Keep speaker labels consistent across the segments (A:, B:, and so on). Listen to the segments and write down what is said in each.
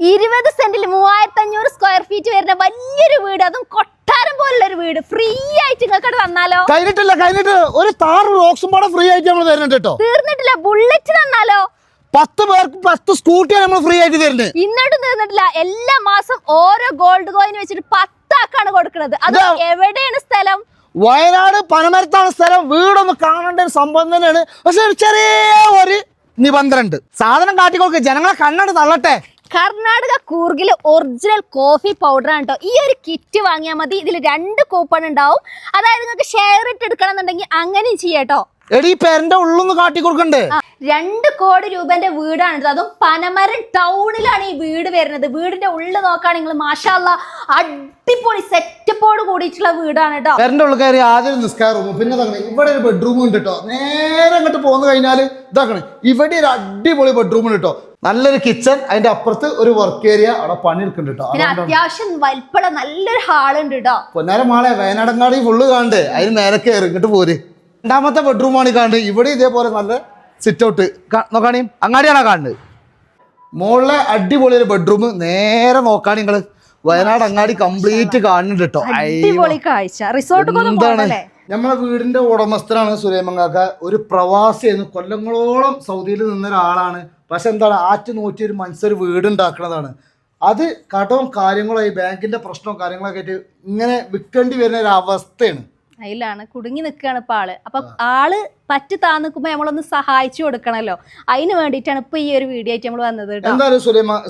A: 20 സെന്റിൽ 3500 square feet വരുന്ന വലിയൊരു വീട്, അതും കൊട്ടാരം പോലുള്ള ഒരു വീട് ഫ്രീ ആയിട്ട് നിങ്ങൾക്ക് തന്നാലോ?
B: കഴിഞ്ഞിട്ട് ഒരു താറ് റോക്സും പാടെ ഫ്രീ ആയിട്ട് നമ്മൾ തരുന്നുണ്ട് കേട്ടോ.
A: തീർന്നിട്ടില്ല, ബുള്ളറ്റ് തന്നാലോ?
B: 10 പേർക്ക് 10 സ്കൂട്ടിയാണ് നമ്മൾ ഫ്രീ ആയിട്ട് തരുന്നത്.
A: ഇന്നോട്ടും തീർന്നിട്ടില്ല, എല്ലാ മാസം ഓരോ ഗോൾഡ് കോയിൻ വെച്ചിട്ട് 10 ആക്കാണ് കൊടുക്കുന്നത്. അത് എവിടെയാണ് സ്ഥലം?
B: വയനാട് പനമരത്താണ് സ്ഥലം. വീടൊന്ന് കാണേണ്ട ഒരു സംഭവം തന്നെയാണ്. പക്ഷെ ചെറിയ ഒരു നിബന്ധന ഉണ്ട്. സാധനം കാട്ടിക്കൊടുക്കുക, ജനങ്ങളെ Kannad തള്ളട്ടെ.
A: Karnataka കൂർഗിലെ original coffee powder ആണ് കേട്ടോ. ഈ ഒരു കിറ്റ് വാങ്ങിയാൽ മതി. ഇതിൽ 2 കൂപ്പൺ ഉണ്ടാവും. അതായത് നിങ്ങൾക്ക് ഷെയർ ഇട്ട് എടുക്കണം എന്നുണ്ടെങ്കിൽ അങ്ങനെയും ചെയ്യാട്ടോ.
B: എടീ പേരന്റെ ഉള്ളൊന്ന് കാട്ടി കൊടുക്കണ്ടേ?
A: 2 കോടി രൂപന്റെ വീടാണ്. അതും പനമരം ടൗണിലാണ് ഈ വീട് വരുന്നത്. വീടിന്റെ ഉള്ളിൽ നോക്കുകയാണെങ്കിൽ നിങ്ങൾ മാഷാ അല്ലാഹ് അടിപൊളി സെറ്റപ്പോട് കൂടിയിട്ടുള്ള വീടാണ് കേട്ടോ.
B: പേരന്റെ ഉള്ളിൽ കയറി ആദ്യം നിസ്കാര റൂം, പിന്നെ ഇവിടെ ഒരു ബെഡ്റൂം ഉണ്ട് കേട്ടോ. നേരെ അങ്ങോട്ട് പോന്നു കഴിഞ്ഞാൽ ഇതാക്കണേ, ഇവിടെ ഒരു അടിപൊളി ബെഡ്റൂം ഉണ്ട് കേട്ടോ. നല്ലൊരു കിച്ചൺ, അതിന്റെ അപ്പുറത്ത് ഒരു വർക്ക് ഏരിയ, അവിടെ പണിയെടുക്കുന്നുണ്ട് കേട്ടോ.
A: പിന്നെ അത്യാവശ്യം വലിപ്പമുള്ള നല്ലൊരു ഹാളുണ്ട് കേട്ടോ.
B: പൊന്നാര മാളെ വയനാടങ്ങാടി ഫുള്ള് കാണണ്ടേ, അതിന് മേലെ കയറി ഇങ്ങോട്ട് പോര്. രണ്ടാമത്തെ ബെഡ്റൂമാണ് കാണുന്നത്. ഇവിടെ ഇതേപോലെ നല്ല സിറ്റ് ഔട്ട് നോക്കാണീ, അങ്ങാടിയാണ് കാണുന്നത്. മുകളിലെ അടിപൊളി ഒരു ബെഡ്റൂം. നേരെ നോക്കാണ് നിങ്ങള് വയനാട് അങ്ങാടി കംപ്ലീറ്റ് കാണുന്നുണ്ട് കേട്ടോ. എന്താണ് നമ്മളെ വീടിന്റെ ഉടമസ്ഥനാണ് സുലൈമങ്കാക്ക. ഒരു പ്രവാസിയായിരുന്നു, കൊല്ലങ്ങളോളം സൗദിയിൽ നിന്ന ഒരാളാണ്. പക്ഷെ എന്താണ്, ആറ്റ് നോറ്റി ഒരു മനസ്സൊരു വീടുണ്ടാക്കണതാണ്. അത് കടവും കാര്യങ്ങളായി ബാങ്കിന്റെ പ്രശ്നവും കാര്യങ്ങളൊക്കെ ആയിട്ട് ഇങ്ങനെ വിൽക്കേണ്ടി വരുന്ന ഒരു അവസ്ഥയാണ്.
A: അതിലാണ് കുടുങ്ങി നിൽക്കുകയാണ് ഇപ്പൊ ആള്. അപ്പൊ ആള് പറ്റി താന്നിക്കുമ്പോ നമ്മളൊന്ന് സഹായിച്ചു കൊടുക്കണല്ലോ. അതിന് വേണ്ടിയിട്ടാണ് ഇപ്പൊ ഈ ഒരു വീഡിയോ ആയിട്ട് നമ്മൾ വന്നത്.
B: എന്തായാലും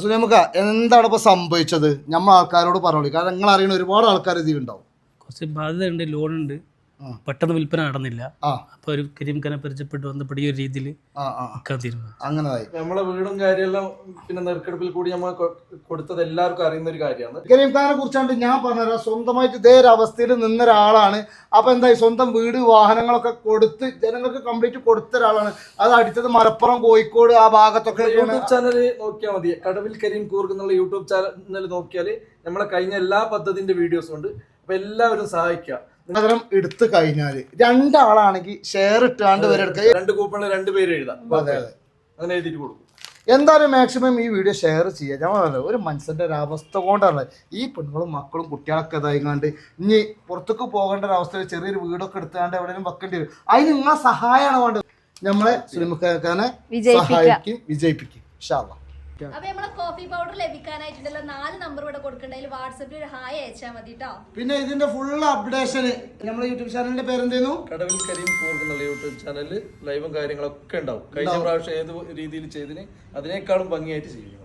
B: സുലൈമക്ക, എന്താണ് ഇപ്പൊ സംഭവിച്ചത്? നമ്മൾ ആൾക്കാരോട് പറഞ്ഞോളൂ, കാരണം നിങ്ങൾ അറിയുന്ന ഒരുപാട് ആൾക്കാർ ഇതിലുണ്ടാവും.
C: കുറച്ച് ബാധ്യത ഉണ്ട്, ലോൺ ഉണ്ട്, പെട്ടെന്ന് വിൽപ്പന നടന്നില്ല. അപ്പൊ ഒരു കരീം ഖാനെ പരിചയപ്പെട്ട് വന്നപ്പോൾ ഈ ഒരു രീതിയിൽ
B: അങ്ങനെയായി.
D: നമ്മളെ വീടും കാര്യമെല്ലാം പിന്നെ നെറുക്കെടുപ്പിൽ കൂടി നമ്മൾ കൊടുത്തത് എല്ലാവർക്കും അറിയുന്ന ഒരു കാര്യമാണ്.
B: കരീം ഖാനെ കുറിച്ചാണ്ട് ഞാൻ പറഞ്ഞുതരാം. സ്വന്തമായിട്ട് ഇതേ ഒരു അവസ്ഥയിൽ നിന്ന ഒരാളാണ്. അപ്പൊ എന്തായി, സ്വന്തം വീട് വാഹനങ്ങളൊക്കെ കൊടുത്ത് ജനങ്ങൾക്ക് കംപ്ലീറ്റ് കൊടുത്ത ഒരാളാണ്. അത് അടിച്ചത് മലപ്പുറം, കോഴിക്കോട് ആ ഭാഗത്തൊക്കെ.
D: യൂട്യൂബ് ചാനൽ നോക്കിയാൽ മതി, കടവിൽ കരീം കൂർഗ് എന്നുള്ള യൂട്യൂബ് ചാനൽ നോക്കിയാൽ നമ്മളെ കഴിഞ്ഞ എല്ലാ പദ്ധതിന്റെ വീഡിയോസും ഉണ്ട്. അപ്പൊ എല്ലാവരും സഹായിക്കുക.
B: സാധനം എടുത്തു കഴിഞ്ഞാല് 2 ആളാണെങ്കിൽ ഷെയർ ഇട്ടാണ്ട് വരെ എടുക്കുക.
D: 2 കൂപ്പണിൽ 2 പേര് എഴുതാം. അങ്ങനെ എഴുതിയിട്ട് കൊടുക്കും.
B: എന്തായാലും മാക്സിമം ഈ വീഡിയോ ഷെയർ ചെയ്യുക. ഞാൻ പറഞ്ഞത് ഒരു മനുഷ്യന്റെ ഒരു അവസ്ഥ കൊണ്ടാണ് ഈ പെണ്ണുങ്ങളും മക്കളും കുട്ടികളൊക്കെ ഇതായിക്കാണ്ട് ഇനി പുറത്തേക്ക് പോകേണ്ട ഒരു അവസ്ഥയിൽ ചെറിയൊരു വീടൊക്കെ എടുത്താണ്ട് എവിടെയും വെക്കേണ്ടി വരും. അതിന് നിങ്ങളെ സഹായമാണ് വേണ്ടത്. നമ്മളെ സുലൈമക്കാനെ സഹായിക്കും, വിജയിപ്പിക്കും ഇൻഷാ അല്ലാഹ്.
A: അപ്പൊ നമ്മളെ കോഫി പൗഡർ ലഭിക്കാനായിട്ടുണ്ടല്ലോ 4 നമ്പർ ഇവിടെ കൊടുക്കണ്ടെങ്കിൽ വാട്സാപ്പിൽ ഒരു ഹായ് അയച്ചാൽ മതി കേട്ടോ.
B: പിന്നെ ഇതിന്റെ ഫുൾ അപ്ഡേഷന് നമ്മുടെ യൂട്യൂബ് ചാനലിന്റെ പേരെന്തേന്നു?
D: കടവിൽ കരീം കൂർഗ് എന്നുള്ള യൂട്യൂബ് ചാനലിൽ ലൈവും കാര്യങ്ങളൊക്കെ ഉണ്ടാവും. കഴിഞ്ഞ പ്രാവശ്യം ഏത് രീതിയിൽ ചെയ്തിന് അതിനേക്കാളും ഭംഗിയായിട്ട് ചെയ്യും.